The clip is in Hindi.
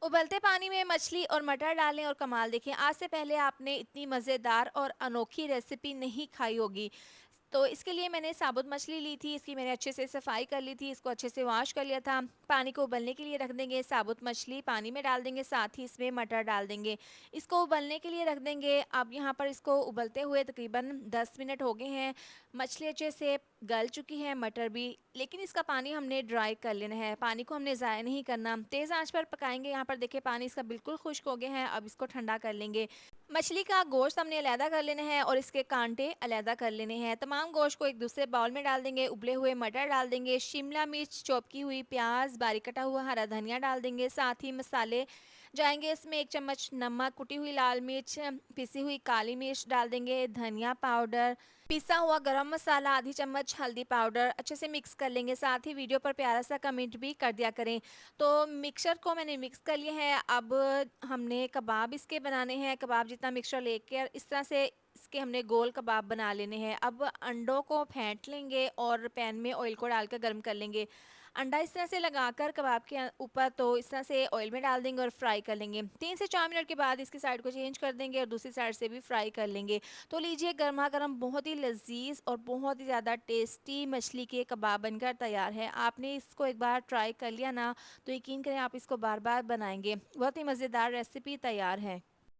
उबलते पानी में मछली और मटर डालें और कमाल देखें। आज से पहले आपने इतनी मज़ेदार और अनोखी रेसिपी नहीं खाई होगी। तो इसके लिए मैंने साबुत मछली ली थी, इसकी मैंने अच्छे से सफाई कर ली थी, इसको अच्छे से वॉश कर लिया था। पानी को उबलने के लिए रख देंगे, साबुत मछली पानी में डाल देंगे, साथ ही इसमें मटर डाल देंगे। इसको उबलने के लिए रख देंगे। अब यहाँ पर इसको उबलते हुए तकरीबन 10 मिनट हो गए हैं। मछली अच्छे से गल चुकी है, मटर भी, लेकिन इसका पानी हमने ड्राई कर लेना है। पानी को हमने ज़ाया नहीं करना, तेज़ आंच पर पकाएंगे। यहाँ पर देखिए पानी इसका बिल्कुल खुश्क हो गया है। अब इसको ठंडा कर लेंगे। मछली का गोश्त हमने अलहदा कर लेना है और इसके कांटे अलहदा कर लेने हैं। तमाम गोश्त को एक दूसरे बाउल में डाल देंगे। उबले हुए मटर डाल देंगे, शिमला मिर्च, चॉप की हुई प्याज, बारीक कटा हुआ हरा धनिया डाल देंगे। साथ ही मसाले जाएंगे इसमें, 1 चम्मच नमक, कुटी हुई लाल मिर्च, पिसी हुई काली मिर्च डाल देंगे, धनिया पाउडर, पिसा हुआ गरम मसाला, आधी चम्मच हल्दी पाउडर, अच्छे से मिक्स कर लेंगे। साथ ही वीडियो पर प्यारा सा कमेंट भी कर दिया करें। तो मिक्सचर को मैंने मिक्स कर लिया है। अब हमने कबाब इसके बनाने हैं। कबाब जितना मिक्सचर लेकर इस तरह से इसके हमने गोल कबाब बना लेने हैं। अब अंडों को फेंट लेंगे और पैन में ऑयल को डालकर गर्म कर लेंगे। अंडा इस तरह से लगाकर कबाब के ऊपर तो इस तरह से ऑयल में डाल देंगे और फ्राई कर लेंगे। 3 से 4 मिनट के बाद इसकी साइड को चेंज कर देंगे और दूसरी साइड से भी फ्राई कर लेंगे। तो लीजिए, गर्मा गर्म बहुत ही लजीज और बहुत ही ज़्यादा टेस्टी मछली के कबाब बनकर तैयार है। आपने इसको एक बार ट्राई कर लिया ना, तो यकीन करें आप इसको बार बार बनाएंगे। बहुत ही मज़ेदार रेसिपी तैयार है।